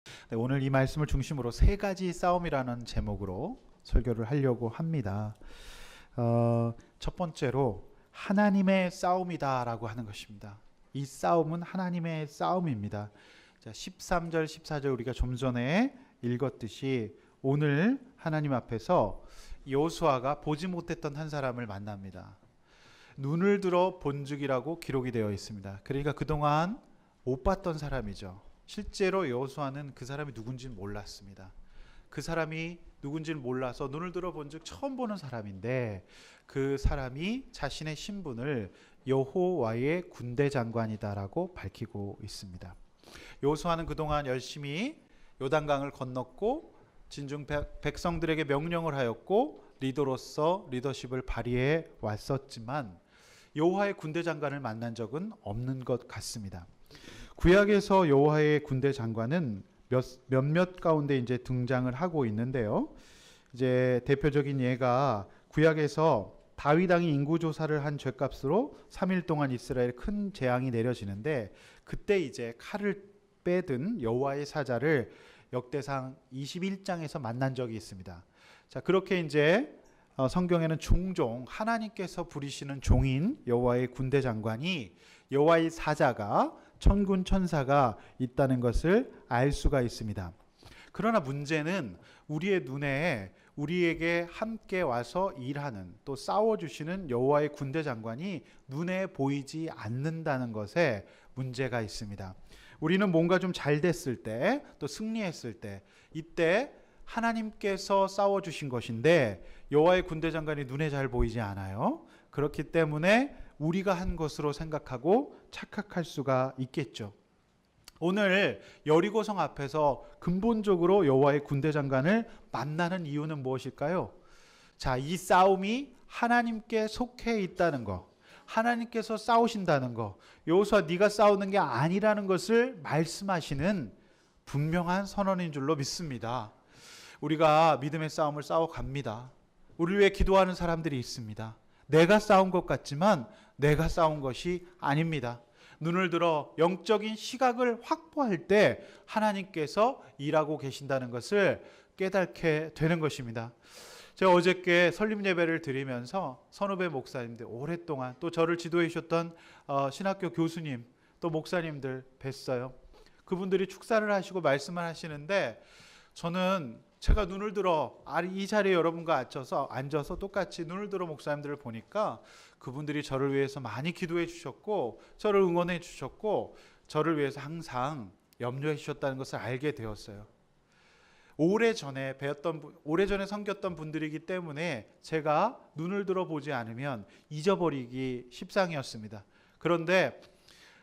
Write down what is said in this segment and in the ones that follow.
네, 오늘 이 말씀을 중심으로 세 가지 싸움이라는 제목으로 설교를 하려고 합니다. 첫 번째로 하나님의 싸움이다라고 하는 것입니다. 이 싸움은 하나님의 싸움입니다. 자, 13절, 14절 우리가 좀 전에 읽었듯이 오늘 하나님 앞에서 여호수아가 보지 못했던 한 사람을 만납니다. 눈을 들어 본죽이라고 기록이 되어 있습니다. 그러니까 그동안 못 봤던 사람이죠. 실제로 여호수아는 그 사람이 누군지는 몰랐습니다. 그 사람이 누군지를 몰라서 눈을 들어 본즉 처음 보는 사람인데, 그 사람이 자신의 신분을 여호와의 군대 장관이다라고 밝히고 있습니다. 여호수아는 그동안 열심히 요단강을 건넜고 진중 백성들에게 명령을 하였고 리더로서 리더십을 발휘해 왔었지만 여호와의 군대 장관을 만난 적은 없는 것 같습니다. 구약에서 여호와의 군대 장관은 몇몇 가운데 이제 등장을 하고 있는데요. 이제 대표적인 예가 구약에서 다윗 왕이 인구 조사를 한 죄값으로 3일 동안 이스라엘에 큰 재앙이 내려지는데, 그때 이제 칼을 빼든 여호와의 사자를 역대상 21장에서 만난 적이 있습니다. 자, 그렇게 이제 성경에는 종종 하나님께서 부리시는 종인 여호와의 군대 장관이, 여호와의 사자가, 천군 천사가 있다는 것을 알 수가 있습니다. 그러나 문제는 우리의 눈에 우리에게 함께 와서 일하는, 또 싸워주시는 여호와의 군대 장관이 눈에 보이지 않는다는 것에 문제가 있습니다. 우리는 뭔가 좀 잘 됐을 때, 또 승리했을 때, 이때 하나님께서 싸워주신 것인데 여호와의 군대 장관이 눈에 잘 보이지 않아요. 그렇기 때문에 우리가 한 것으로 생각하고 착각할 수가 있겠죠. 오늘 여리고성 앞에서 근본적으로 여호와의 군대 장관을 만나는 이유는 무엇일까요? 자, 이 싸움이 하나님께 속해 있다는 것, 하나님께서 싸우신다는 것, 여호수아 네가 싸우는 게 아니라는 것을 말씀하시는 분명한 선언인 줄로 믿습니다. 우리가 믿음의 싸움을 싸워갑니다. 우리를 위해 기도하는 사람들이 있습니다. 내가 싸운 것 같지만 내가 싸운 것이 아닙니다. 눈을 들어 영적인 시각을 확보할 때 하나님께서 일하고 계신다는 것을 깨닫게 되는 것입니다. 제가 어저께 설립 예배를 드리면서 선후배 목사님들, 오랫동안 또 저를 지도해 주셨던 신학교 교수님, 또 목사님들 뵀어요. 그분들이 축사를 하시고 말씀을 하시는데, 저는 제가 눈을 들어 이 자리에 여러분과 앉아서 똑같이 눈을 들어 목사님들을 보니까 그분들이 저를 위해서 많이 기도해 주셨고 저를 응원해 주셨고 저를 위해서 항상 염려해 주셨다는 것을 알게 되었어요. 오래전에 섬겼던 분들이기 때문에 제가 눈을 들어 보지 않으면 잊어버리기 십상이었습니다. 그런데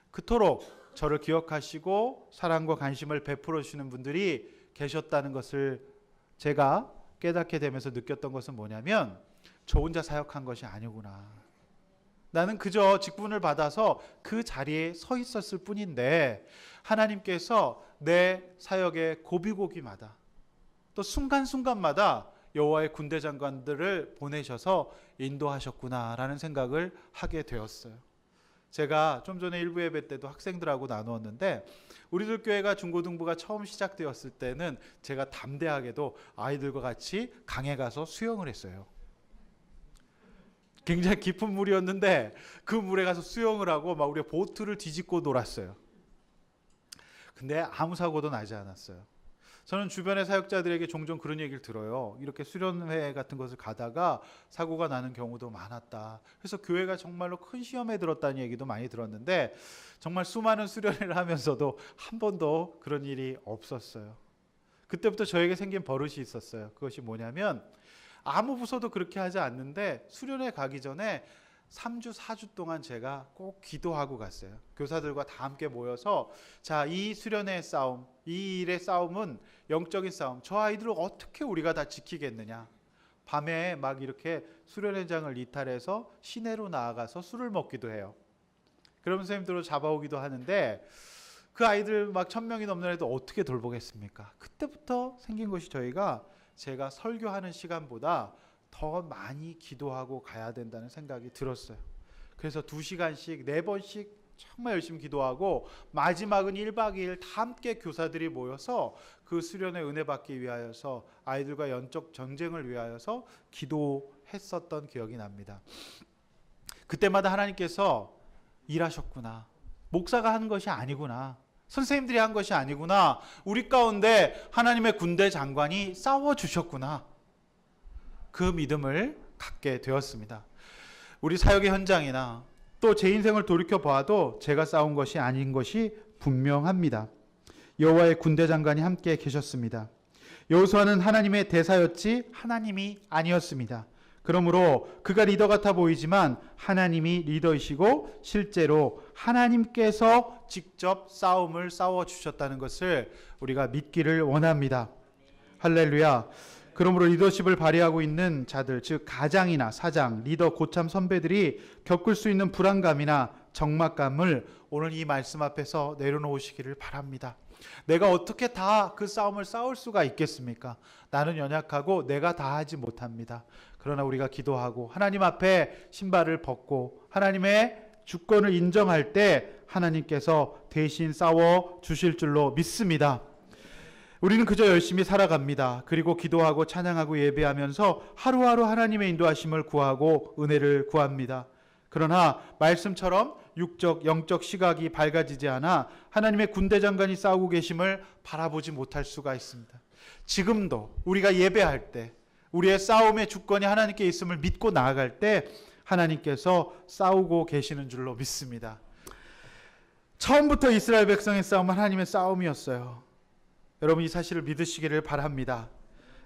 그토록 저를 기억하시고 사랑과 관심을 베풀어 주시는 분들이 계셨다는 것을 제가 깨닫게 되면서 느꼈던 것은 뭐냐면, 저 혼자 사역한 것이 아니구나. 나는 그저 직분을 받아서 그 자리에 서 있었을 뿐인데 하나님께서 내 사역의 고비고비마다, 또 순간순간마다 여호와의 군대 장관들을 보내셔서 인도하셨구나라는 생각을 하게 되었어요. 제가 좀 전에 일부 예배 때도 학생들하고 나누었는데, 우리들 교회가 중고등부가 처음 시작되었을 때는 제가 담대하게도 아이들과 같이 강에 가서 수영을 했어요. 굉장히 깊은 물이었는데 그 물에 가서 수영을 하고 막 우리가 보트를 뒤집고 놀았어요. 근데 아무 사고도 나지 않았어요. 저는 주변의 사역자들에게 종종 그런 얘기를 들어요. 이렇게 수련회 같은 것을 가다가 사고가 나는 경우도 많았다. 그래서 교회가 정말로 큰 시험에 들었다는 얘기도 많이 들었는데, 정말 수많은 수련회를 하면서도 한 번도 그런 일이 없었어요. 그때부터 저에게 생긴 버릇이 있었어요. 그것이 뭐냐면, 아무 부서도 그렇게 하지 않는데 수련회 가기 전에 3주, 4주 동안 제가 꼭 기도하고 갔어요. 교사들과 다 함께 모여서, 자, 이 수련회의 싸움, 이 일의 싸움은 영적인 싸움, 저 아이들을 어떻게 우리가 다 지키겠느냐. 밤에 막 이렇게 수련회장을 이탈해서 시내로 나아가서 술을 먹기도 해요. 그러면서 선생님들로 잡아오기도 하는데, 그 아이들 막 1000명이 넘는 애들 어떻게 돌보겠습니까? 그때부터 생긴 것이, 제가 설교하는 시간보다 더 많이 기도하고 가야 된다는 생각이 들었어요. 그래서 2시간씩 4번씩 정말 열심히 기도하고 마지막은 1박 2일 다 함께 교사들이 모여서 그 수련의 은혜 받기 위하여서 아이들과 영적 전쟁을 위하여서 기도했었던 기억이 납니다. 그때마다 하나님께서 일하셨구나. 목사가 하는 것이 아니구나. 선생님들이 한 것이 아니구나. 우리 가운데 하나님의 군대 장관이 싸워주셨구나. 그 믿음을 갖게 되었습니다. 우리 사역의 현장이나 또 제 인생을 돌이켜 보아도 제가 싸운 것이 아닌 것이 분명합니다. 여호와의 군대 장관이 함께 계셨습니다. 여호수아는 하나님의 대사였지 하나님이 아니었습니다. 그러므로 그가 리더 같아 보이지만 하나님이 리더이시고 실제로 하나님께서 직접 싸움을 싸워주셨다는 것을 우리가 믿기를 원합니다. 할렐루야. 그러므로 리더십을 발휘하고 있는 자들, 즉 가장이나 사장, 리더, 고참 선배들이 겪을 수 있는 불안감이나 적막감을 오늘 이 말씀 앞에서 내려놓으시기를 바랍니다. 내가 어떻게 다 그 싸움을 싸울 수가 있겠습니까? 나는 연약하고 내가 다 하지 못합니다. 그러나 우리가 기도하고 하나님 앞에 신발을 벗고 하나님의 주권을 인정할 때 하나님께서 대신 싸워 주실 줄로 믿습니다. 우리는 그저 열심히 살아갑니다. 그리고 기도하고 찬양하고 예배하면서 하루하루 하나님의 인도하심을 구하고 은혜를 구합니다. 그러나 말씀처럼 육적, 영적 시각이 밝아지지 않아 하나님의 군대 장관이 싸우고 계심을 바라보지 못할 수가 있습니다. 지금도 우리가 예배할 때 우리의 싸움의 주권이 하나님께 있음을 믿고 나아갈 때 하나님께서 싸우고 계시는 줄로 믿습니다. 처음부터 이스라엘 백성의 싸움은 하나님의 싸움이었어요. 여러분 이 사실을 믿으시기를 바랍니다.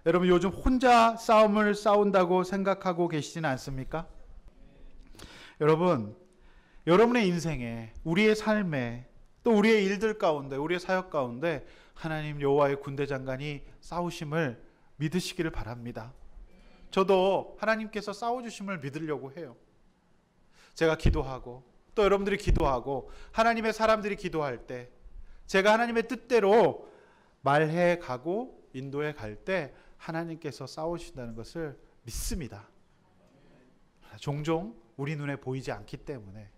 여러분 요즘 혼자 싸움을 싸운다고 생각하고 계시지는 않습니까? 여러분, 여러분의 인생에, 우리의 삶에, 또 우리의 일들 가운데, 우리의 사역 가운데 하나님 여호와의 군대 장관이 싸우심을 믿으시기를 바랍니다. 저도 하나님께서 싸워주심을 믿으려고 해요. 제가 기도하고 또 여러분들이 기도하고 하나님의 사람들이 기도할 때 제가 하나님의 뜻대로 말해 가고 인도해 갈 때 하나님께서 싸우신다는 것을 믿습니다. 종종 우리 눈에 보이지 않기 때문에,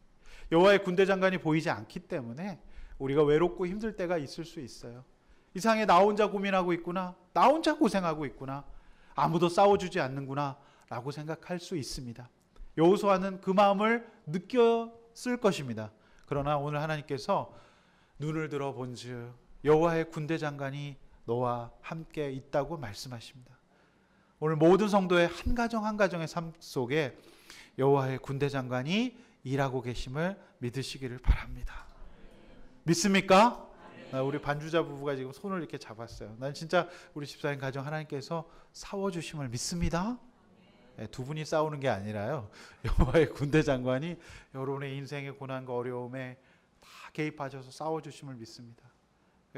여호와의 군대 장관이 보이지 않기 때문에 우리가 외롭고 힘들 때가 있을 수 있어요. 이상하게 나 혼자 고민하고 있구나, 나 혼자 고생하고 있구나, 아무도 싸워주지 않는구나 라고 생각할 수 있습니다. 여호수아는 그 마음을 느꼈을 것입니다. 그러나 오늘 하나님께서 눈을 들어 본즉 여호와의 군대 장관이 너와 함께 있다고 말씀하십니다. 오늘 모든 성도의 한 가정 한 가정의 삶 속에 여호와의 군대 장관이 일하고 계심을 믿으시기를 바랍니다. 믿습니까? 우리 반주자 부부가 지금 손을 이렇게 잡았어요. 난 진짜 우리 집사님 가정 하나님께서 싸워주심을 믿습니다. 두 분이 싸우는 게 아니라요, 여호와의 군대 장관이 여러분의 인생의 고난과 어려움에 다 개입하셔서 싸워주심을 믿습니다.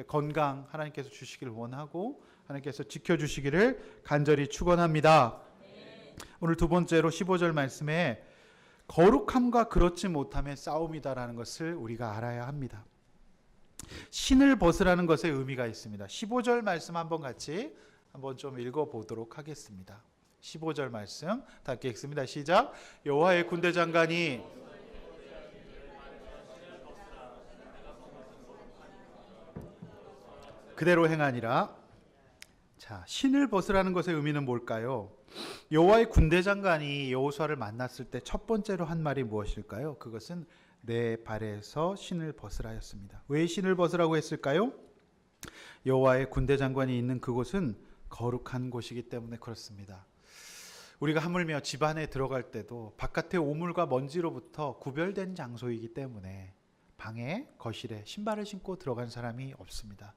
건강 하나님께서 주시기를 원하고 하나님께서 지켜주시기를 간절히 축원합니다. 오늘 두 번째로 15절 말씀에 거룩함과 그렇지 못함의 싸움이다라는 것을 우리가 알아야 합니다. 신을 벗으라는 것에 의미가 있습니다. 15절 말씀 한번 같이 한번 좀 읽어보도록 하겠습니다. 15절 말씀 다 읽겠습니다. 시작. 여호와의 군대 장관이 그대로 행하니라. 자, 신을 벗으라는 것의 의미는 뭘까요? 여호와의 군대 장관이 여호수아를 만났을 때 첫 번째로 한 말이 무엇일까요? 그것은 내 발에서 신을 벗으라였습니다. 왜 신을 벗으라고 했을까요? 여호와의 군대 장관이 있는 그곳은 거룩한 곳이기 때문에 그렇습니다. 우리가 하물며 집 안에 들어갈 때도 바깥의 오물과 먼지로부터 구별된 장소이기 때문에 방에, 거실에 신발을 신고 들어간 사람이 없습니다.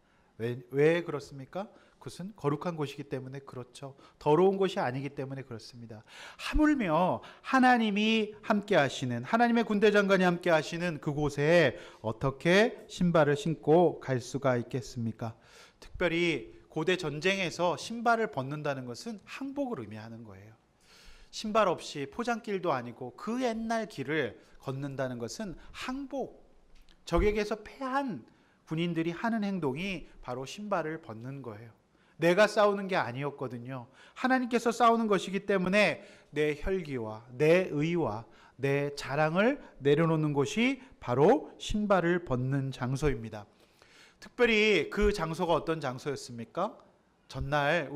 왜 그렇습니까? 그것은 거룩한 곳이기 때문에 그렇죠. 더러운 곳이 아니기 때문에 그렇습니다. 하물며 하나님이 함께 하시는, 하나님의 군대 장관이 함께 하시는 그곳에 어떻게 신발을 신고 갈 수가 있겠습니까? 특별히 고대 전쟁에서 신발을 벗는다는 것은 항복을 의미하는 거예요. 신발 없이 포장길도 아니고 그 옛날 길을 걷는다는 것은 항복, 적에게서 패한 군인들이 하는 행동이 바로 신발을 벗는 거예요. 내가 싸우는 게 아니었거든요. 하나님께서 싸우는 것이기 때문에 내 혈기와 내 의와 내 자랑을 내려놓는 곳이 바로 신발을 벗는 장소입니다. 특별히 그 장소가 어떤 장소였습니까? 전날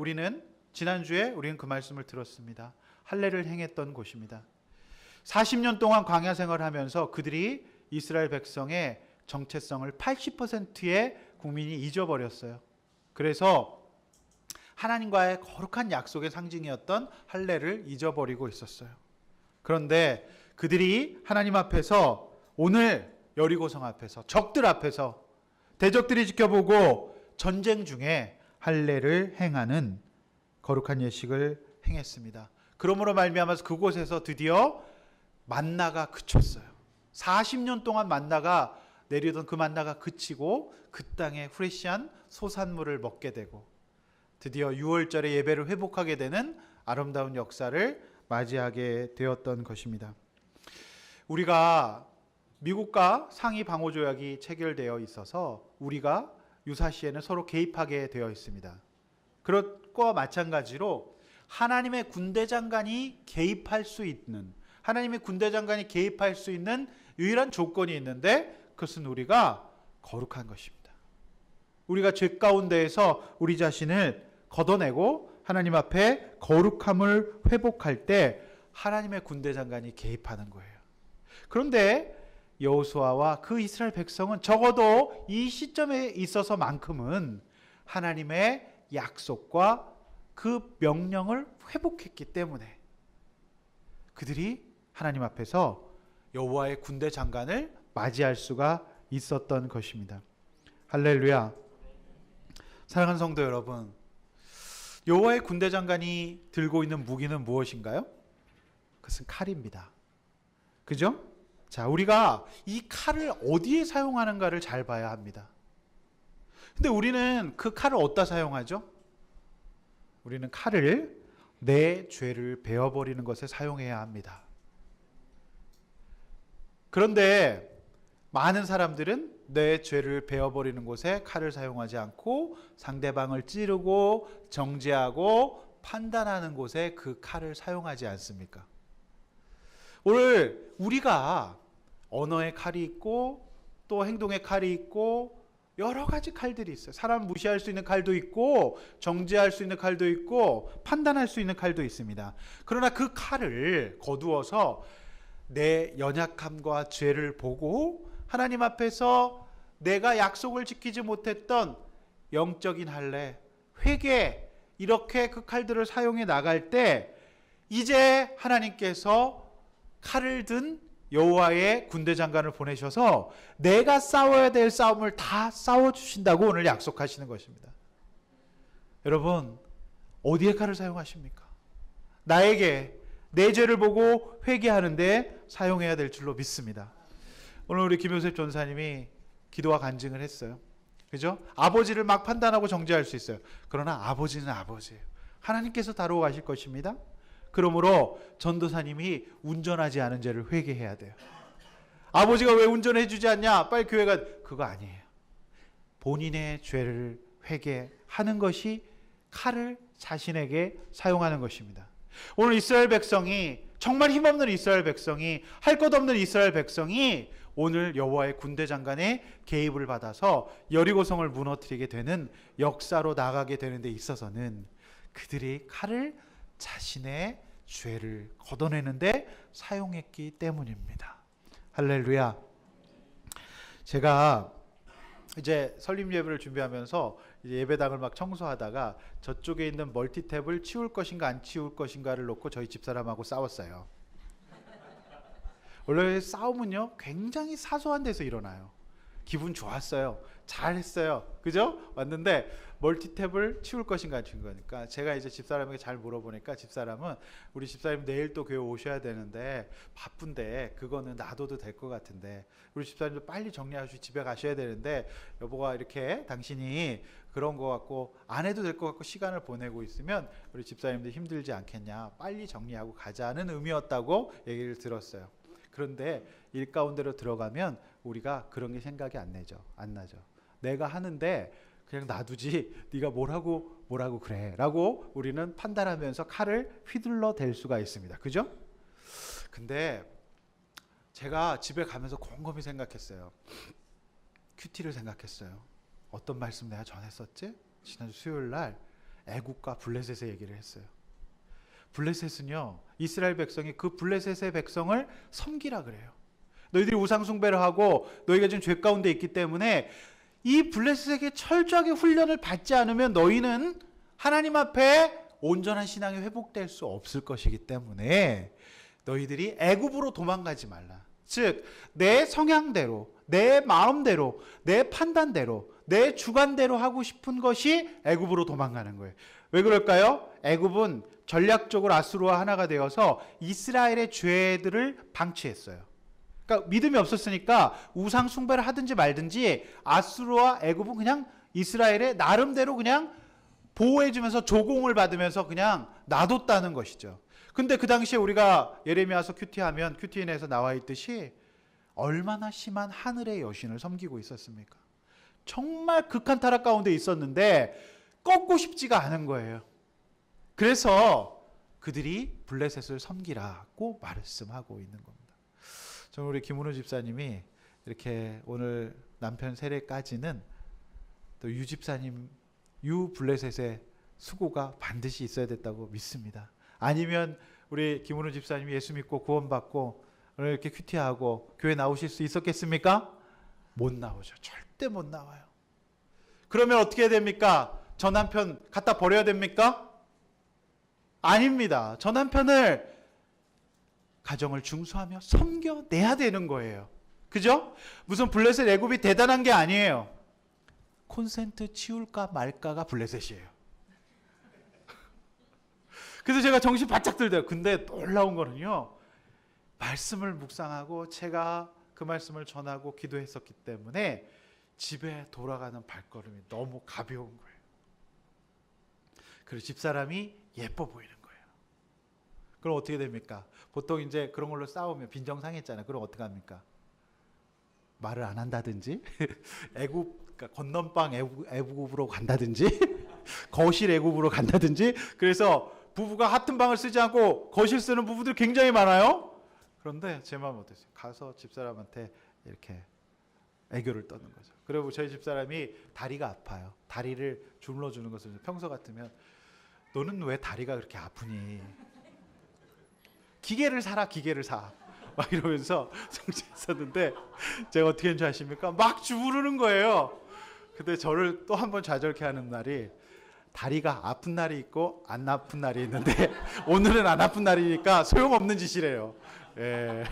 지난주에 우리는 그 말씀을 들었습니다. 할례를 행했던 곳입니다. 40년 동안 광야 생활을 하면서 그들이 이스라엘 백성의 정체성을 80%의 국민이 잊어버렸어요. 그래서 하나님과의 거룩한 약속의 상징이었던 할례를 잊어버리고 있었어요. 그런데 그들이 하나님 앞에서, 오늘 여리고성 앞에서, 적들 앞에서, 대적들이 지켜보고 전쟁 중에 할례를 행하는 거룩한 예식을 행했습니다. 그러므로 말미암아서 그곳에서 드디어 만나가 그쳤어요. 40년 동안 만나가 내리던 그 만나가 그치고 그 땅에 프레시한 소산물을 먹게 되고 드디어 6월절에 예배를 회복하게 되는 아름다운 역사를 맞이하게 되었던 것입니다. 우리가 미국과 상위 방호 조약이 체결되어 있어서 우리가 유사시에는 서로 개입하게 되어 있습니다. 그것과 마찬가지로 하나님의 군대 장관이 개입할 수 있는, 하나님의 군대 장관이 개입할 수 있는 유일한 조건이 있는데 그것은 우리가 거룩한 것입니다. 우리가 죄 가운데에서 우리 자신을 걷어내고 하나님 앞에 거룩함을 회복할 때 하나님의 군대 장관이 개입하는 거예요. 그런데 여호수아와 그 이스라엘 백성은 적어도 이 시점에 있어서만큼은 하나님의 약속과 그 명령을 회복했기 때문에 그들이 하나님 앞에서 여호와의 군대 장관을 맞이할 수가 있었던 것입니다. 할렐루야. 사랑하는 성도 여러분, 여호와의 군대 장관이 들고 있는 무기는 무엇인가요? 그것은 칼입니다. 그죠? 자, 우리가 이 칼을 어디에 사용하는가를 잘 봐야 합니다. 근데 우리는 그 칼을 어디다 사용하죠? 우리는 칼을 내 죄를 베어버리는 것에 사용해야 합니다. 그런데 많은 사람들은 내 죄를 베어버리는 곳에 칼을 사용하지 않고 상대방을 찌르고 정죄하고 판단하는 곳에 그 칼을 사용하지 않습니까? 오늘 우리가 언어의 칼이 있고 또 행동의 칼이 있고 여러 가지 칼들이 있어요. 사람 무시할 수 있는 칼도 있고 정죄할 수 있는 칼도 있고 판단할 수 있는 칼도 있습니다. 그러나 그 칼을 거두어서 내 연약함과 죄를 보고 하나님 앞에서 내가 약속을 지키지 못했던 영적인 할례, 회개, 이렇게 그 칼들을 사용해 나갈 때 이제 하나님께서 칼을 든 여호와의 군대 장관을 보내셔서 내가 싸워야 될 싸움을 다 싸워주신다고 오늘 약속하시는 것입니다. 여러분, 어디에 칼을 사용하십니까? 나에게 내 죄를 보고 회개하는데 사용해야 될 줄로 믿습니다. 오늘 우리 김효셉 전사님이 기도와 간증을 했어요. 그죠? 아버지를 막 판단하고 정죄할 수 있어요. 그러나 아버지는 아버지예요. 하나님께서 다루어 가실 것입니다. 그러므로 전도사님이 운전하지 않은 죄를 회개해야 돼요. 아버지가 왜 운전해 주지 않냐? 빨리 교회 가. 그거 아니에요. 본인의 죄를 회개하는 것이 칼을 자신에게 사용하는 것입니다. 오늘 이스라엘 백성이, 정말 힘없는 이스라엘 백성이, 할 것 없는 이스라엘 백성이 오늘 여호와의 군대 장관의 개입을 받아서 여리고성을 무너뜨리게 되는 역사로 나가게 되는 데 있어서는 그들이 칼을 자신의 죄를 걷어내는데 사용했기 때문입니다. 할렐루야. 제가 이제 설립 예배를 준비하면서 이제 예배당을 막 청소하다가 저쪽에 있는 멀티탭을 치울 것인가 안 치울 것인가를 놓고 저희 집사람하고 싸웠어요. 원래 싸움은요 굉장히 사소한 데서 일어나요. 기분 좋았어요. 잘했어요. 그죠? 왔는데 멀티탭을 치울 것인가 안 치울 거니까 제가 이제 집사람에게 잘 물어보니까 집사람은 우리 집사님 내일 또 교회 오셔야 되는데 바쁜데 그거는 놔둬도 될 것 같은데 우리 집사님도 빨리 정리하시고 집에 가셔야 되는데 여보가 이렇게 당신이 그런 거 같고 안 해도 될 것 같고 시간을 보내고 있으면 우리 집사님도 힘들지 않겠냐, 빨리 정리하고 가자는 의미였다고 얘기를 들었어요. 그런데 일 가운데로 들어가면 우리가 그런 게 생각이 안 나죠. 내가 하는데 그냥 놔두지 네가 뭐라고 그래 라고 우리는 판단하면서 칼을 휘둘러 댈 수가 있습니다. 그죠? 근데 제가 집에 가면서 곰곰이 생각했어요. 큐티를 생각했어요. 어떤 말씀 내가 전했었지? 지난주 수요일 날 애굽과 블레셋의 얘기를 했어요. 블레셋은요, 이스라엘 백성이 그 블레셋의 백성을 섬기라 그래요. 너희들이 우상 숭배를 하고 너희가 지금 죄 가운데 있기 때문에 이 블레셋에게 철저하게 훈련을 받지 않으면 너희는 하나님 앞에 온전한 신앙이 회복될 수 없을 것이기 때문에 너희들이 애굽으로 도망가지 말라. 즉 내 성향대로, 내 마음대로, 내 판단대로, 내 주관대로 하고 싶은 것이 애굽으로 도망가는 거예요. 왜 그럴까요? 애굽은 전략적으로 아수르와 하나가 되어서 이스라엘의 죄들을 방치했어요. 그러니까 믿음이 없었으니까 우상 숭배를 하든지 말든지 아수르와 애굽은 그냥 이스라엘의 나름대로 그냥 보호해주면서 조공을 받으면서 그냥 놔뒀다는 것이죠. 근데 그 당시에 우리가 예레미야서 큐티하면 큐티인에서 나와 있듯이 얼마나 심한 하늘의 여신을 섬기고 있었습니까? 정말 극한 타락 가운데 있었는데 꺾고 싶지가 않은 거예요. 그래서 그들이 블레셋을 섬기라고 말씀하고 있는 겁니다. 저는 우리 김은우 집사님이 이렇게 오늘 남편 세례까지는 또 유 집사님, 유 블레셋의 수고가 반드시 있어야 됐다고 믿습니다. 아니면 우리 김은우 집사님이 예수 믿고 구원받고 오늘 이렇게 큐티하고 교회 나오실 수 있었겠습니까? 못 나오죠. 절대 못 나와요. 그러면 어떻게 해야 됩니까? 저 남편 갖다 버려야 됩니까? 아닙니다. 저 남편을 가정을 중수하며 섬겨내야 되는 거예요. 그죠? 무슨 블레셋 애굽이 대단한 게 아니에요. 콘센트 치울까 말까가 블레셋이에요. 그래서 제가 정신 바짝 들대요. 근데 놀라운 거는요, 말씀을 묵상하고 제가 그 말씀을 전하고 기도했었기 때문에 집에 돌아가는 발걸음이 너무 가벼운 거예요. 그리고 집사람이 예뻐 보이는 거예요. 그럼 어떻게 됩니까? 보통 이제 그런 걸로 싸우면 빈정상했잖아요. 그럼 어떻게 합니까? 말을 안 한다든지 애굽, 그러니까 건넌방 애굽으로 간다든지 거실 애굽으로 간다든지. 그래서 부부가 같은 방을 쓰지 않고 거실 쓰는 부부들 굉장히 많아요. 그런데 제 마음은 어땠어요? 가서 집사람한테 이렇게 애교를 떠는 거죠. 그리고 저희 집사람이 다리가 아파요. 다리를 주물러 주는 것을 평소 같으면 너는 왜 다리가 그렇게 아프니? 기계를 사라, 기계를 사. 막 이러면서 정치했었는데 제가 어떻게 했는지 아십니까? 막 주무르는 거예요. 근데 저를 또 한 번 좌절케 하는 날이, 다리가 아픈 날이 있고 안 아픈 날이 있는데 오늘은 안 아픈 날이니까 소용없는 짓이래요. 예.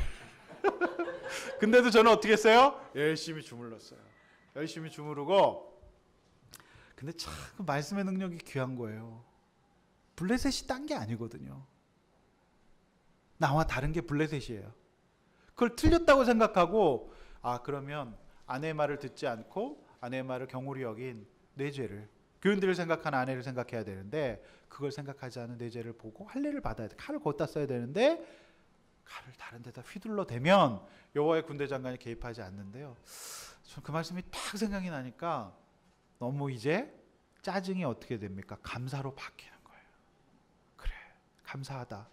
근데도 저는 어떻게 했어요? 열심히 주물렀어요. 열심히 주무르고. 근데 참 그 말씀의 능력이 귀한 거예요. 블레셋이 딴 게 아니거든요. 나와 다른 게 블레셋이에요. 그걸 틀렸다고 생각하고, 아 그러면 아내의 말을 듣지 않고 아내의 말을 경홀히 여긴 내 죄를, 교인들을 생각하는 아내를 생각해야 되는데 그걸 생각하지 않은 내 죄를 보고 할례를 받아야 돼. 칼을 걷다 써야 되는데 칼을 다른 데다 휘둘러 대면 여호와의 군대 장관이 개입하지 않는데요. 전 그 말씀이 딱 생각이 나니까 너무 이제 짜증이 어떻게 됩니까? 감사로 바뀌는 거예요. 그래, 감사하다.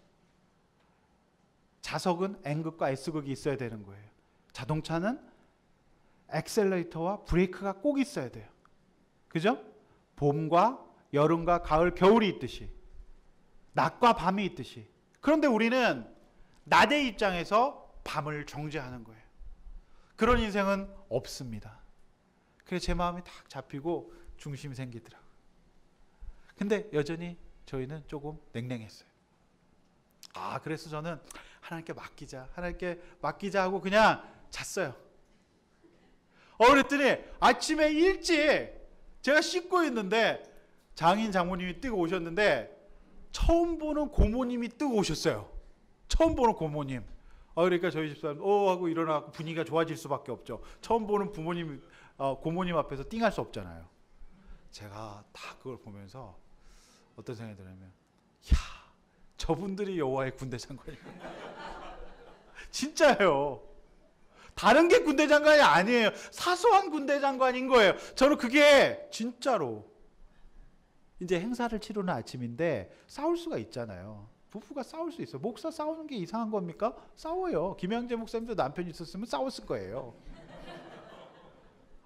자석은 N극과 S극이 있어야 되는 거예요. 자동차는 엑셀레이터와 브레이크가 꼭 있어야 돼요. 그죠? 봄과 여름과 가을, 겨울이 있듯이, 낮과 밤이 있듯이. 그런데 우리는 낮의 입장에서 밤을 정죄하는 거예요. 그런 인생은 없습니다. 그래서 제 마음이 딱 잡히고 중심이 생기더라고요. 근데 여전히 저희는 조금 냉랭했어요. 아, 그래서 저는 하나님께 맡기자 하고 그냥 잤어요. 그랬더니 아침에 일찍 제가 씻고 있는데 장인 장모님이 뛰고 오셨는데 처음 보는 고모님이 뛰고 오셨어요. 처음 보는 고모님. 그러니까 저희 집사람 하고 일어나고 분위기가 좋아질 수밖에 없죠. 처음 보는 부모님, 고모님 앞에서 띵할 수 없잖아요. 제가 다 그걸 보면서 어떤 생각이 드냐면, 야, 저분들이 여호와의 군대 장관이구나. 진짜예요. 다른 게 군대 장관이 아니에요. 사소한 군대 장관인 거예요. 저는 그게 진짜로, 이제 행사를 치르는 아침인데 싸울 수가 있잖아요. 부부가 싸울 수 있어요. 목사 싸우는 게 이상한 겁니까? 싸워요. 김양재 목사님도 남편이 있었으면 싸웠을 거예요.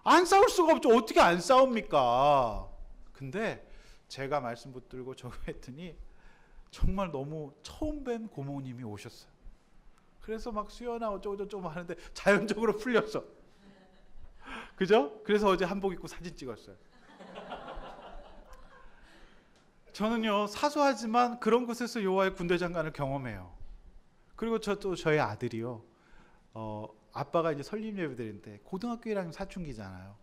안 싸울 수가 없죠. 어떻게 안 싸웁니까? 근데 제가 말씀 붙들고 저거 했더니 정말 너무 처음 뵌 고모님이 오셨어요. 그래서 막 수연아 어쩌고저쩌고 하는데 자연적으로 풀렸어. 그죠? 그래서 어제 한복 입고 사진 찍었어요. 저는요, 사소하지만 그런 곳에서 여호와의 군대 장관을 경험해요. 그리고 또 저희 아들이요, 아빠가 이제 설립 예배드리는데 고등학교 1학년 사춘기잖아요.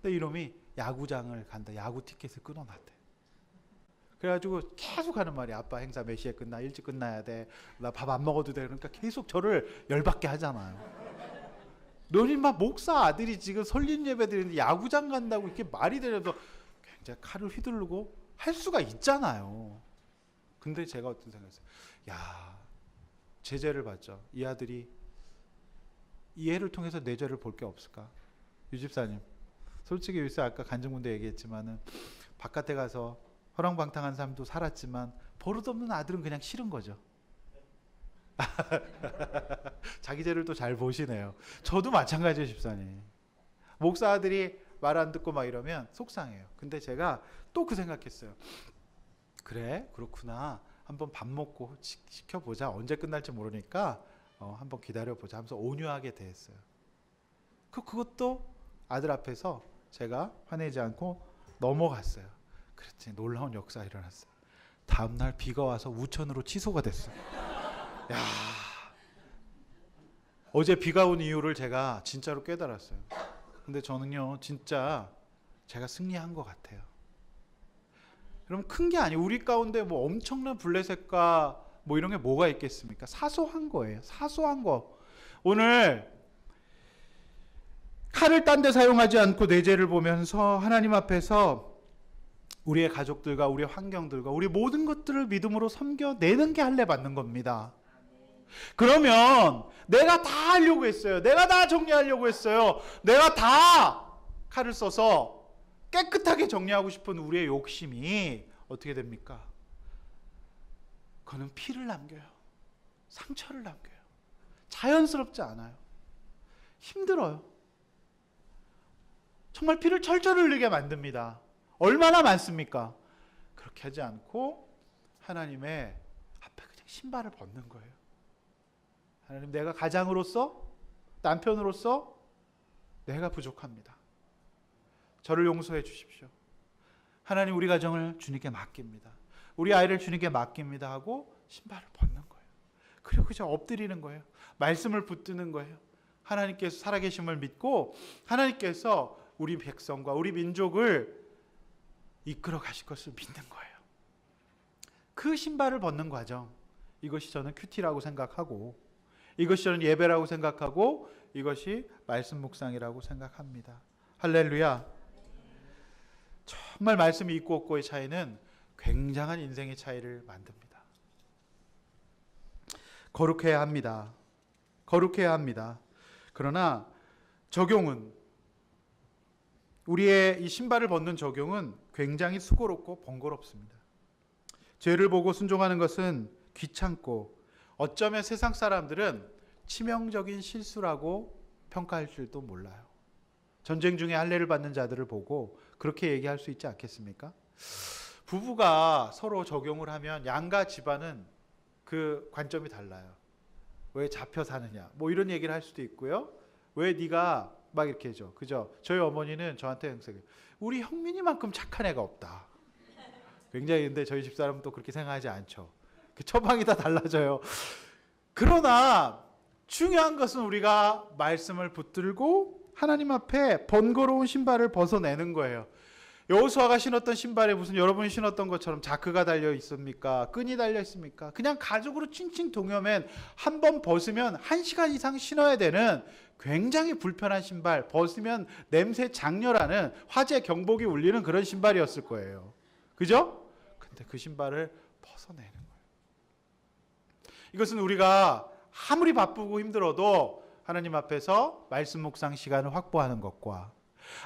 근데 이놈이 야구장을 간다. 야구 티켓을 끊어놨대. 그래가지고 계속 하는 말이 아빠 행사 몇 시에 끝나? 일찍 끝나야 돼. 나 밥 안 먹어도 돼. 그러니까 계속 저를 열받게 하잖아요. 너희 막 목사 아들이 지금 설립 예배드리는데 야구장 간다고 이렇게 말이 되려도 굉장히 칼을 휘두르고 할 수가 있잖아요. 근데 제가 어떤 생각했어요. 야, 제 죄를 봤죠. 이 아들이 이 애를 통해서 내 죄를 볼 게 없을까? 유 집사님, 솔직히 요새 아까 간증문도 얘기했지만은 바깥에 가서 허랑방탕한 삶도 살았지만 버릇없는 아들은 그냥 싫은 거죠. 자기 죄를 또 잘 보시네요. 저도 마찬가지예요, 집사님. 목사 아들이 말 안 듣고 막 이러면 속상해요. 근데 제가 또 그 생각했어요. 그래, 그렇구나. 한번 밥 먹고 시켜보자. 언제 끝날지 모르니까 한번 기다려보자 하면서 온유하게 대했어요. 그것도 아들 앞에서 제가 화내지 않고 넘어갔어요. 그랬더니 놀라운 역사가 일어났어요. 다음날 비가 와서 우천으로 취소가 됐어요. 야, 어제 비가 온 이유를 제가 진짜로 깨달았어요. 근데 저는요, 진짜 제가 승리한 것 같아요. 그럼 큰 게 아니에요. 우리 가운데 뭐 엄청난 블레셋과 뭐 이런 게 뭐가 있겠습니까? 사소한 거예요. 사소한 거. 오늘 칼을 딴 데 사용하지 않고 내 죄를 보면서 하나님 앞에서 우리의 가족들과 우리의 환경들과 우리 모든 것들을 믿음으로 섬겨내는 게 할례 받는 겁니다. 그러면 내가 다 하려고 했어요. 내가 다 정리하려고 했어요. 내가 다 칼을 써서 깨끗하게 정리하고 싶은 우리의 욕심이 어떻게 됩니까? 그는 피를 남겨요. 상처를 남겨요. 자연스럽지 않아요. 힘들어요. 정말 피를 철철 흘리게 만듭니다. 얼마나 많습니까? 그렇게 하지 않고 하나님의 앞에 그냥 신발을 벗는 거예요. 하나님, 내가 가장으로서, 남편으로서 내가 부족합니다. 저를 용서해 주십시오. 하나님, 우리 가정을 주님께 맡깁니다. 우리 아이를 주님께 맡깁니다 하고 신발을 벗는 거예요. 그리고 그저 엎드리는 거예요. 말씀을 붙드는 거예요. 하나님께서 살아계심을 믿고 하나님께서 우리 백성과 우리 민족을 이끌어 가실 것을 믿는 거예요. 그 신발을 벗는 과정, 이것이 저는 큐티라고 생각하고, 이것이 저는 예배라고 생각하고, 이것이 말씀 묵상이라고 생각합니다. 할렐루야. 정말 말씀이 있고 없고의 차이는 굉장한 인생의 차이를 만듭니다. 거룩해야 합니다. 거룩해야 합니다. 그러나 적용은, 우리의 이 신발을 벗는 적용은 굉장히 수고롭고 번거롭습니다. 죄를 보고 순종하는 것은 귀찮고, 어쩌면 세상 사람들은 치명적인 실수라고 평가할 줄도 몰라요. 전쟁 중에 할례를 받는 자들을 보고 그렇게 얘기할 수 있지 않겠습니까? 부부가 서로 적용을 하면 양가 집안은 그 관점이 달라요. 왜 잡혀 사느냐, 뭐 이런 얘기를 할 수도 있고요. 왜 네가 막 이렇게 해줘, 그죠? 저희 어머니는 저한테 항상 우리 형민이만큼 착한 애가 없다. 굉장히, 근데 저희 집사람은 또 그렇게 생각하지 않죠. 처방이 다 달라져요. 그러나 중요한 것은 우리가 말씀을 붙들고 하나님 앞에 번거로운 신발을 벗어내는 거예요. 여호수아가 신었던 신발에 무슨 여러분이 신었던 것처럼 자크가 달려 있습니까? 끈이 달려 있습니까? 그냥 가죽으로 칭칭 동여맨, 한 번 벗으면 1시간 이상 신어야 되는 굉장히 불편한 신발, 벗으면 냄새 장렬하는 화재 경보기 울리는 그런 신발이었을 거예요. 그죠? 근데 그 신발을 벗어내는 거예요. 이것은 우리가 아무리 바쁘고 힘들어도 하나님 앞에서 말씀 묵상 시간을 확보하는 것과,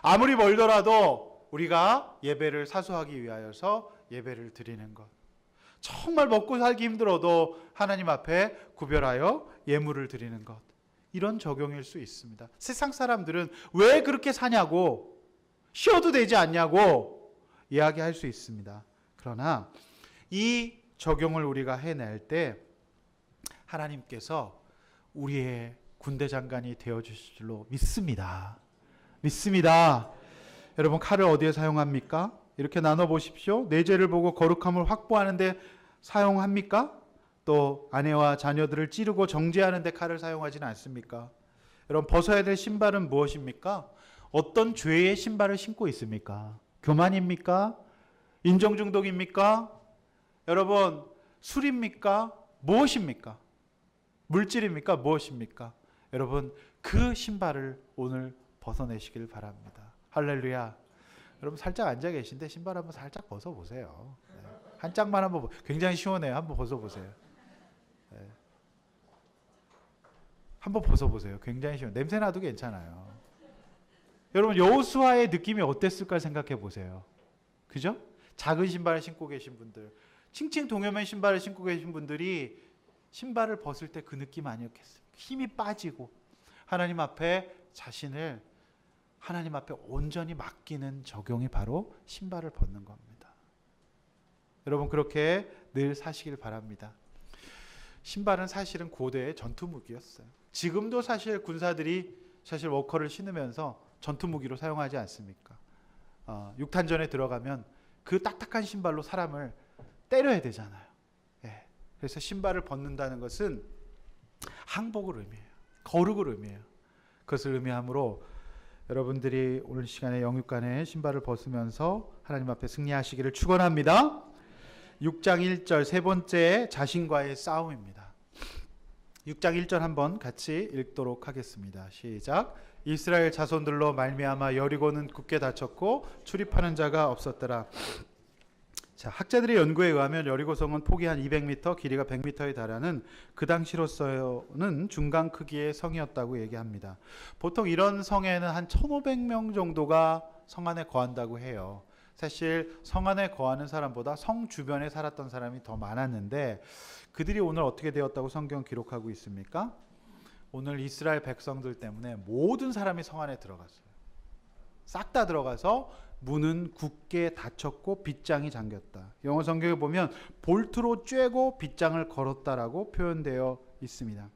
아무리 멀더라도 우리가 예배를 사수하기 위하여서 예배를 드리는 것, 정말 먹고 살기 힘들어도 하나님 앞에 구별하여 예물을 드리는 것. 이런 적용일 수 있습니다. 세상 사람들은 왜 그렇게 사냐고, 쉬어도 되지 않냐고 이야기할 수 있습니다. 그러나 이 적용을 우리가 해낼 때 하나님께서 우리의 군대 장관이 되어주실 줄로 믿습니다. 믿습니다. 여러분, 칼을 어디에 사용합니까? 이렇게 나눠보십시오. 내 죄를 보고 거룩함을 확보하는데 사용합니까? 또 아내와 자녀들을 찌르고 정죄하는 데 칼을 사용하지는 않습니까? 여러분, 벗어야 될 신발은 무엇입니까? 어떤 죄의 신발을 신고 있습니까? 교만입니까? 인정중독입니까? 여러분, 술입니까? 무엇입니까? 물질입니까? 무엇입니까? 여러분, 그 신발을 오늘 벗어내시길 바랍니다. 할렐루야. 여러분, 살짝 앉아 계신데 신발 한번 살짝 벗어보세요. 한 짝만 한번, 굉장히 시원해요. 한번 벗어보세요. 한번 벗어보세요. 굉장히 시원. 냄새 나도 괜찮아요. 여러분, 여호수아의 느낌이 어땠을까 생각해 보세요. 그죠? 작은 신발을 신고 계신 분들, 칭칭 동여맨 신발을 신고 계신 분들이 신발을 벗을 때 그 느낌 아니었겠어요? 힘이 빠지고 하나님 앞에 자신을 하나님 앞에 온전히 맡기는 적용이 바로 신발을 벗는 겁니다. 여러분, 그렇게 늘 사시길 바랍니다. 신발은 사실은 고대의 전투무기였어요. 지금도 사실 군사들이 사실 워커를 신으면서 전투무기로 사용하지 않습니까? 육탄전에 들어가면 그 딱딱한 신발로 사람을 때려야 되잖아요. 예. 그래서 신발을 벗는다는 것은 항복을 의미해요. 거룩을 의미해요. 그것을 의미하므로 여러분들이 오늘 시간에 영육간에 신발을 벗으면서 하나님 앞에 승리하시기를 축원합니다. 6장 1절 세 번째 자신과의 싸움입니다. 6장 1절 한번 같이 읽도록 하겠습니다. 시작. 이스라엘 자손들로 말미암아 여리고는 굳게 닫혔고 출입하는 자가 없었더라. 자, 학자들의 연구에 의하면 여리고성은 폭이 한 200m, 길이가 100m에 달하는 그 당시로서는 중간 크기의 성이었다고 얘기합니다. 보통 이런 성에는 한 1500명 정도가 성 안에 거한다고 해요. 사실 성 안에 거하는 사람보다 성 주변에 살았던 사람이 더 많았는데 그들이 오늘 어떻게 되었다고 성경 기록하고 있습니까? 오늘 이스라엘 백성들 때문에 모든 사람이 성 안에 들어갔어요. 싹 다 들어가서 문은 굳게 닫혔고 빗장이 잠겼다. 영어 성경에 보면 볼트로 쬐고 빗장을 걸었다라고 표현되어 있습니다.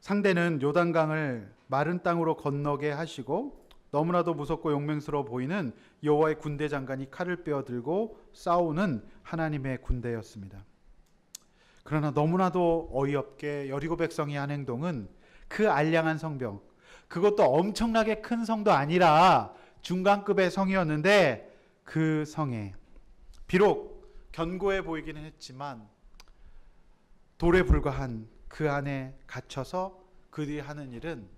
상대는 요단강을 마른 땅으로 건너게 하시고 너무나도 무섭고 용맹스러워 보이는 여호와의 군대 장관이 칼을 빼어들고 싸우는 하나님의 군대였습니다. 그러나 너무나도 어이없게 여리고 백성이 한 행동은 그 알량한 성벽, 그것도 엄청나게 큰 성도 아니라 중간급의 성이었는데 그 성에 비록 견고해 보이기는 했지만 돌에 불과한 그 안에 갇혀서 그들이 하는 일은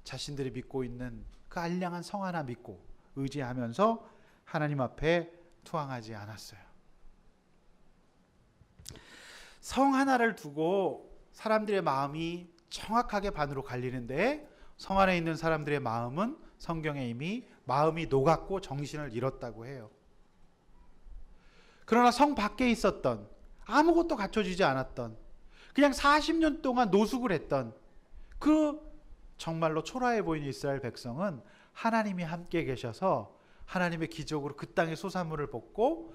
자신들이 믿고 있는 그 알량한 성 하나 믿고 의지하면서 하나님 앞에 투항하지 않았어요. 성 하나를 두고 사람들의 마음이 정확하게 반으로 갈리는데 성 안에 있는 사람들의 마음은 성경에 이미 마음이 녹았고 정신을 잃었다고 해요. 그러나 성 밖에 있었던 아무것도 갖춰지지 않았던 그냥 40년 동안 노숙을 했던 그 정말로 초라해 보이는 이스라엘 백성은 하나님이 함께 계셔서 하나님의 기적으로 그 땅의 소산물을 벗고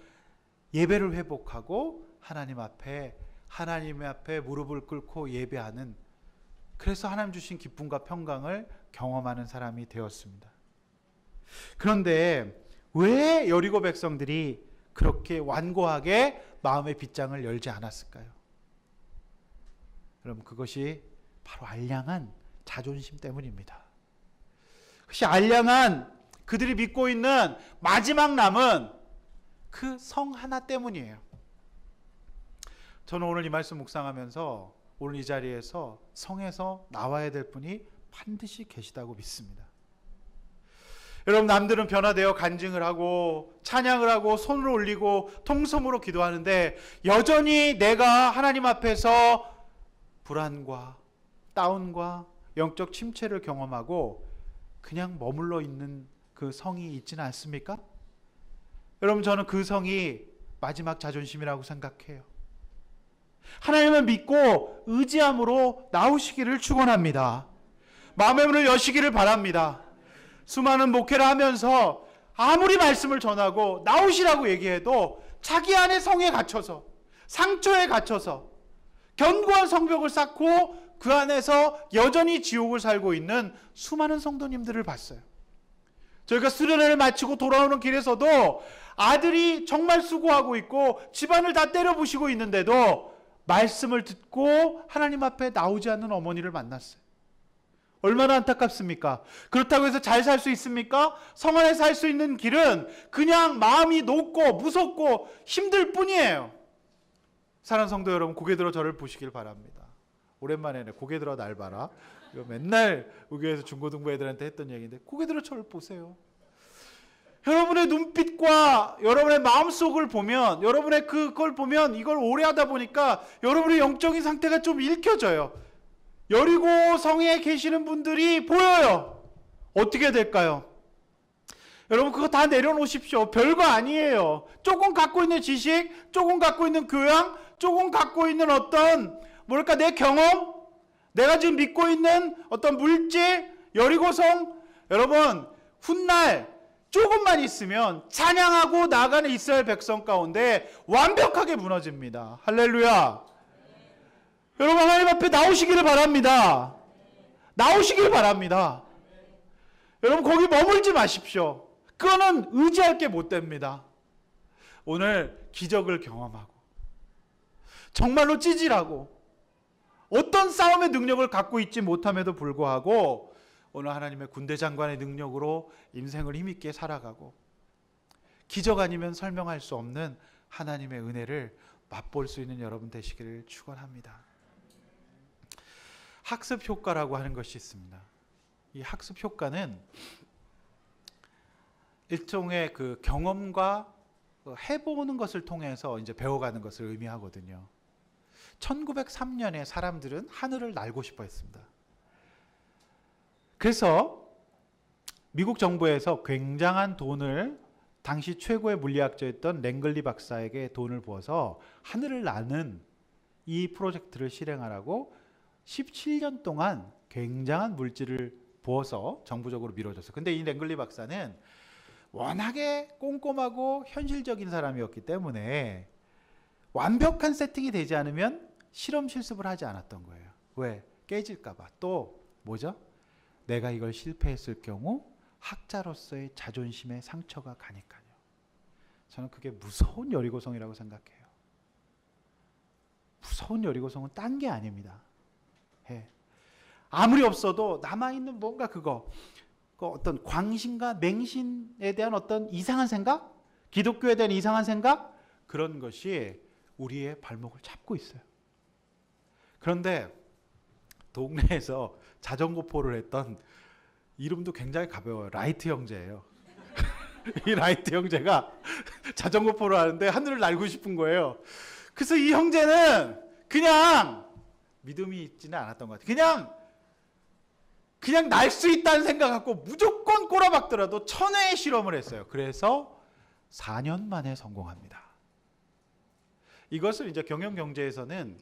예배를 회복하고 하나님 앞에 무릎을 꿇고 예배하는, 그래서 하나님 주신 기쁨과 평강을 경험하는 사람이 되었습니다. 그런데 왜 여리고 백성들이 그렇게 완고하게 마음의 빗장을 열지 않았을까요? 여러분, 그것이 바로 알량한 자존심 때문입니다. 그것이 알량한 그들이 믿고 있는 마지막 남은 그 성 하나 때문이에요. 저는 오늘 이 말씀 묵상하면서 오늘 이 자리에서 성에서 나와야 될 분이 반드시 계시다고 믿습니다. 여러분, 남들은 변화되어 간증을 하고 찬양을 하고 손을 올리고 통성으로 기도하는데 여전히 내가 하나님 앞에서 불안과 다운과 영적 침체를 경험하고 그냥 머물러 있는 그 성이 있지는 않습니까? 여러분, 저는 그 성이 마지막 자존심이라고 생각해요. 하나님을 믿고 의지함으로 나오시기를 축원합니다. 마음의 문을 여시기를 바랍니다. 수많은 목회를 하면서 아무리 말씀을 전하고 나오시라고 얘기해도 자기 안에 성에 갇혀서, 상처에 갇혀서 견고한 성벽을 쌓고 그 안에서 여전히 지옥을 살고 있는 수많은 성도님들을 봤어요. 저희가 수련회를 마치고 돌아오는 길에서도 아들이 정말 수고하고 있고 집안을 다 때려부시고 있는데도 말씀을 듣고 하나님 앞에 나오지 않는 어머니를 만났어요. 얼마나 안타깝습니까? 그렇다고 해서 잘 살 수 있습니까? 성 안에 살 수 있는 길은 그냥 마음이 높고 무섭고 힘들 뿐이에요. 사랑하는 성도 여러분, 고개 들어 저를 보시길 바랍니다. 오랜만에 고개 들어 날 봐라. 이거 맨날 우리 교회에서 중고등부 애들한테 했던 얘기인데, 고개 들어 저를 보세요. 여러분의 눈빛과 여러분의 마음속을 보면, 여러분의 그걸 보면, 이걸 오래 하다 보니까 여러분의 영적인 상태가 좀 읽혀져요. 여리고 성에 계시는 분들이 보여요. 어떻게 될까요? 여러분, 그거 다 내려놓으십시오. 별거 아니에요. 조금 갖고 있는 지식, 조금 갖고 있는 교양, 조금 갖고 있는 어떤 내 경험, 내가 지금 믿고 있는 어떤 물질, 여리고성, 여러분 훗날 조금만 있으면 찬양하고 나가는 이스라엘 백성 가운데 완벽하게 무너집니다. 할렐루야. 여러분, 하나님 앞에 나오시기를 바랍니다. 나오시길 바랍니다. 여러분, 거기 머물지 마십시오. 그거는 의지할 게 못 됩니다. 오늘 기적을 경험하고 정말로 찌질하고 어떤 싸움의 능력을 갖고 있지 못함에도 불구하고 오늘 하나님의 군대 장관의 능력으로 인생을 힘있게 살아가고 기적 아니면 설명할 수 없는 하나님의 은혜를 맛볼 수 있는 여러분 되시기를 축원합니다. 학습 효과라고 하는 것이 있습니다. 이 학습 효과는 일종의 그 경험과 해보는 것을 통해서 이제 배워가는 것을 의미하거든요. 1903년에 사람들은 하늘을 날고 싶어 했습니다. 그래서 미국 정부에서 굉장한 돈을, 당시 최고의 물리학자였던 랭글리 박사에게 돈을 부어서 하늘을 나는 이 프로젝트를 실행하라고 17년 동안 굉장한 물질을 부어서 정부적으로 밀어줬어요. 근데 이 랭글리 박사는 워낙에 꼼꼼하고 현실적인 사람이었기 때문에 완벽한 세팅이 되지 않으면 실험 실습을 하지 않았던 거예요. 왜? 깨질까봐. 또 뭐죠? 내가 이걸 실패했을 경우 학자로서의 자존심에 상처가 가니까요. 저는 그게 무서운 여리고성이라고 생각해요. 무서운 여리고성은 딴 게 아닙니다. 아무리 없어도 남아있는 뭔가 그거, 그 어떤 광신과 맹신에 대한 어떤 이상한 생각, 기독교에 대한 이상한 생각, 그런 것이 우리의 발목을 잡고 있어요. 그런데 동네에서 자전거포를 했던, 이름도 굉장히 가벼워요. 라이트 형제예요. 이 라이트 형제가 자전거포를 하는데 하늘을 날고 싶은 거예요. 그래서 이 형제는 그냥 믿음이 있지는 않았던 것 같아요. 그냥 날 수 있다는 생각 갖고 무조건 꼬라박더라도 천회의 실험을 했어요. 그래서 4년 만에 성공합니다. 이것을 이제 경영경제에서는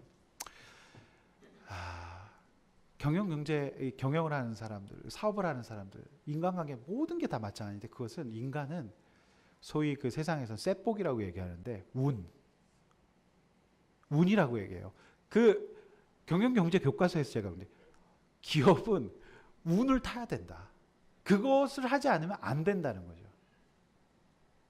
경영을 하는 사람들, 사업을 하는 사람들, 인간관계 모든 게 다 마찬가지인데, 그것은 인간은 소위 그 세상에서 쇳복이라고 얘기하는데 운이라고 얘기해요. 그 경영경제 교과서에서 제가 근데 기업은 운을 타야 된다. 그것을 하지 않으면 안 된다는 거죠.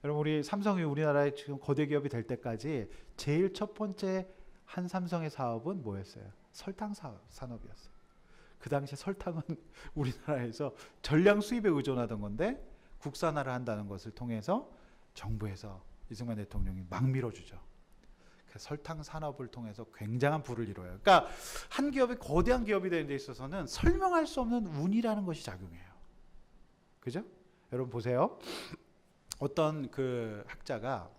여러분, 우리 삼성이 우리나라의 지금 거대 기업이 될 때까지 제일 첫 번째 한 삼성의 사업은 뭐였어요? 설탕 산업이었어요. 그 당시에 설탕은 우리나라에서 전량 수입에 의존하던 건데 국산화를 한다는 것을 통해서 정부에서 이승만 대통령이 막 밀어주죠. 그 설탕 산업을 통해서 굉장한 부를 이뤄요. 그러니까 한 기업이 거대한 기업이 되는 데 있어서는 설명할 수 없는 운이라는 것이 작용해요. 그죠? 여러분 보세요. 어떤 그 학자가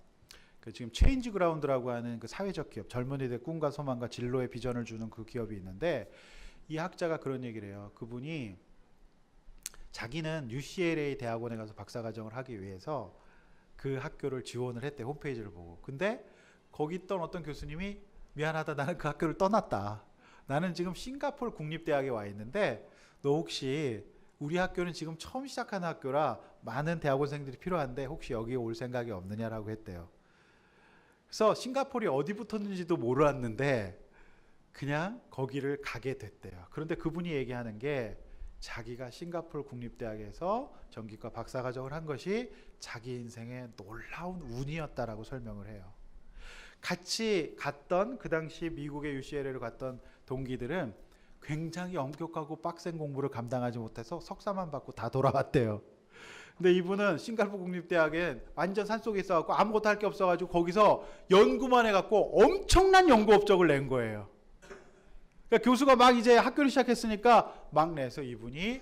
그 지금 체인지 그라운드라고 하는 그 사회적 기업, 젊은이들의 꿈과 소망과 진로의 비전을 주는 그 기업이 있는데, 이 학자가 그런 얘기를 해요. 그분이 자기는 UCLA 대학원에 가서 박사과정을 하기 위해서 그 학교를 지원을 했대, 홈페이지를 보고. 근데 거기 있던 어떤 교수님이 미안하다, 나는 그 학교를 떠났다. 나는 지금 싱가포르 국립대학에 와 있는데 너 혹시 우리 학교는 지금 처음 시작하는 학교라 많은 대학원생들이 필요한데 혹시 여기 올 생각이 없느냐라고 했대요. 그래서 싱가포르이 어디 붙었는지도 몰랐는데 그냥 거기를 가게 됐대요. 그런데 그분이 얘기하는 게 자기가 싱가포르 국립대학에서 전기과 박사과정을 한 것이 자기 인생의 놀라운 운이었다라고 설명을 해요. 같이 갔던 그 당시 미국의 UCLA를 갔던 동기들은 굉장히 엄격하고 빡센 공부를 감당하지 못해서 석사만 받고 다 돌아왔대요. 근데 이분은 싱가포르 국립대학에 완전 산속에 있어갖고 아무것도 할 게 없어가지고 거기서 연구만 해갖고 엄청난 연구 업적을 낸 거예요. 그러니까 교수가 막 이제 학교를 시작했으니까 막 내서 이분이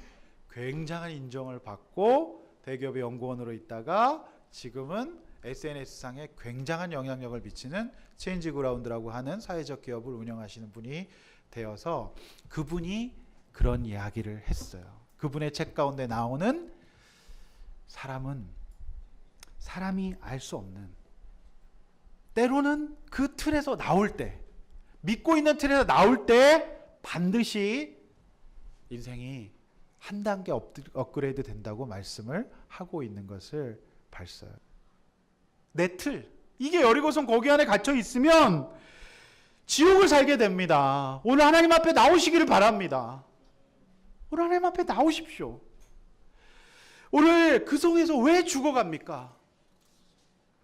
굉장한 인정을 받고 대기업의 연구원으로 있다가 지금은 SNS상에 굉장한 영향력을 미치는 체인지 그라운드라고 하는 사회적 기업을 운영하시는 분이 되어서 그분이 그런 이야기를 했어요. 그분의 책 가운데 나오는 사람은 사람이 알 수 없는, 때로는 그 틀에서 나올 때, 믿고 있는 틀에서 나올 때 반드시 인생이 한 단계 업그레이드 된다고 말씀을 하고 있는 것을 봤어요. 내 틀, 이게 여리고성 거기 안에 갇혀 있으면 지옥을 살게 됩니다. 오늘 하나님 앞에 나오시기를 바랍니다. 오늘 하나님 앞에 나오십시오. 오늘 그 속에서 왜 죽어갑니까?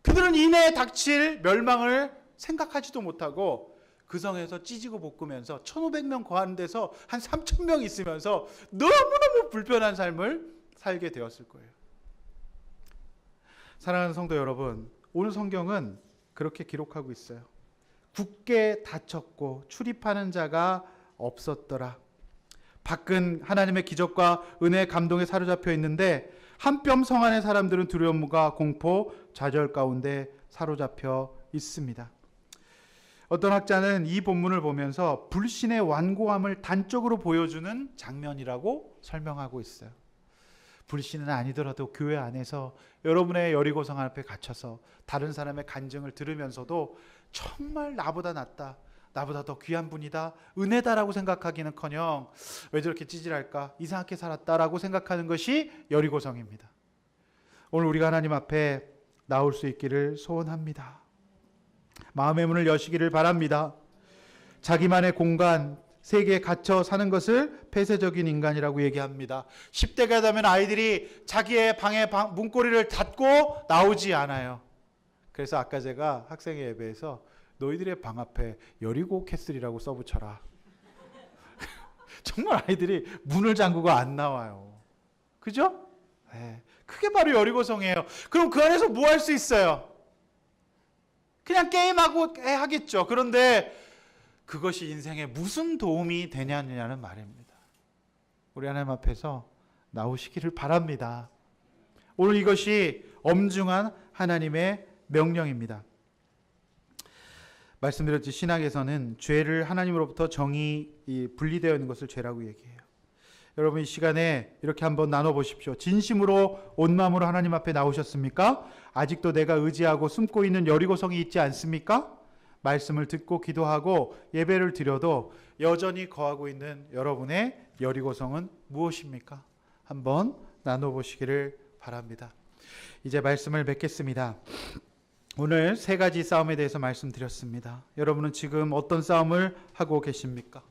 그들은 이내 닥칠 멸망을 생각하지도 못하고 그 성에서 찢고 볶으면서 1500명 거하는 데서 한 3000명 있으면서 너무너무 불편한 삶을 살게 되었을 거예요. 사랑하는 성도 여러분, 오늘 성경은 그렇게 기록하고 있어요. 굳게 닫혔고 출입하는 자가 없었더라. 밖은 하나님의 기적과 은혜의 감동에 사로잡혀 있는데 한 뼘 성 안의 사람들은 두려움과 공포, 좌절 가운데 사로잡혀 있습니다. 어떤 학자는 이 본문을 보면서 불신의 완고함을 단적으로 보여주는 장면이라고 설명하고 있어요. 불신은 아니더라도 교회 안에서 여러분의 여리고성 앞에 갇혀서 다른 사람의 간증을 들으면서도 정말 나보다 낫다, 나보다 더 귀한 분이다, 은혜다라고 생각하기는커녕 왜 저렇게 찌질할까, 이상하게 살았다라고 생각하는 것이 여리고성입니다. 오늘 우리가 하나님 앞에 나올 수 있기를 소원합니다. 마음의 문을 여시기를 바랍니다. 자기만의 공간, 세계에 갇혀 사는 것을 폐쇄적인 인간이라고 얘기합니다. 10대가 되면 아이들이 자기의 방에 문고리를 닫고 나오지 않아요. 그래서 아까 제가 학생의 예배에서 너희들의 방 앞에 여리고 캐슬이라고 써붙여라. 정말 아이들이 문을 잠그고 안 나와요. 그죠? 네. 그게 바로 여리고성이에요. 그럼 그 안에서 뭐 할 수 있어요? 그냥 게임하고 하겠죠. 그런데 그것이 인생에 무슨 도움이 되냐는 말입니다. 우리 하나님 앞에서 나오시기를 바랍니다. 오늘 이것이 엄중한 하나님의 명령입니다. 말씀드렸듯이 신학에서는 죄를 하나님으로부터 정의 분리되어 있는 것을 죄라고 얘기해요. 여러분 이 시간에 이렇게 한번 나눠보십시오. 진심으로 온 마음으로 하나님 앞에 나오셨습니까? 아직도 내가 의지하고 숨고 있는 여리고성이 있지 않습니까? 말씀을 듣고 기도하고 예배를 드려도 여전히 거하고 있는 여러분의 여리고성은 무엇입니까? 한번 나눠보시기를 바랍니다. 이제 말씀을 맺겠습니다. 오늘 세 가지 싸움에 대해서 말씀드렸습니다. 여러분은 지금 어떤 싸움을 하고 계십니까?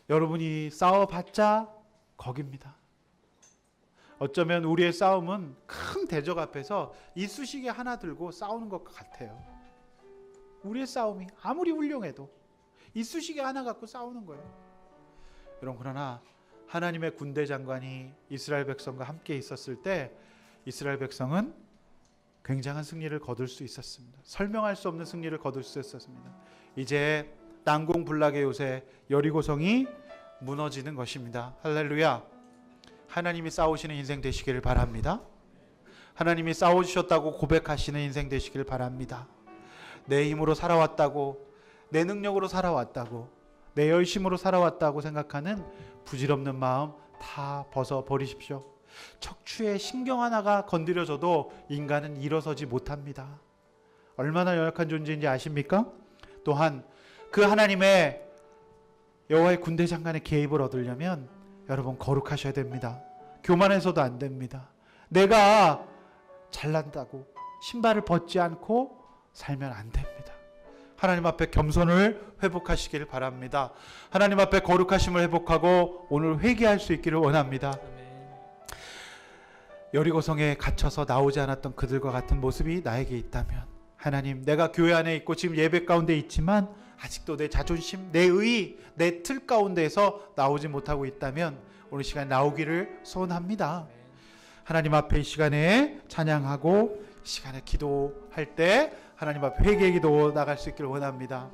여러분이 싸워봤자 거깁니다. 어쩌면 우리의 싸움은 큰 대적 앞에서 이쑤시개 하나 들고 싸우는 것 같아요. 우리의 싸움이 아무리 훌륭해도 이쑤시개 하나 갖고 싸우는 거예요. 여러분, 그러나 하나님의 군대 장관이 이스라엘 백성과 함께 있었을 때 이스라엘 백성은 굉장한 승리를 거둘 수 있었습니다. 설명할 수 없는 승리를 거둘 수 있었습니다. 이제 난공불락의 요새 여리고성이 무너지는 것입니다. 할렐루야. 하나님이 싸우시는 인생 되시기를 바랍니다. 하나님이 싸워주셨다고 고백하시는 인생 되시기를 바랍니다. 내 힘으로 살아왔다고, 내 능력으로 살아왔다고, 내 열심으로 살아왔다고 생각하는 부질없는 마음 다 벗어버리십시오. 척추의 신경 하나가 건드려져도 인간은 일어서지 못합니다. 얼마나 연약한 존재인지 아십니까? 또한 그 하나님의 여호와의 군대 장관의 개입을 얻으려면 여러분 거룩하셔야 됩니다. 교만해서도 안 됩니다. 내가 잘난다고 신발을 벗지 않고 살면 안 됩니다. 하나님 앞에 겸손을 회복하시기를 바랍니다. 하나님 앞에 거룩하심을 회복하고 오늘 회개할 수 있기를 원합니다. 여리고성에 갇혀서 나오지 않았던 그들과 같은 모습이 나에게 있다면, 하나님, 내가 교회 안에 있고 지금 예배 가운데 있지만 아직도 내 자존심, 내 의, 내 틀 가운데에서 나오지 못하고 있다면 오늘 시간 나오기를 소원합니다. 하나님 앞에 이 시간에 찬양하고 이 시간에 기도할 때 하나님 앞에 회개의 기도 나갈 수 있기를 원합니다.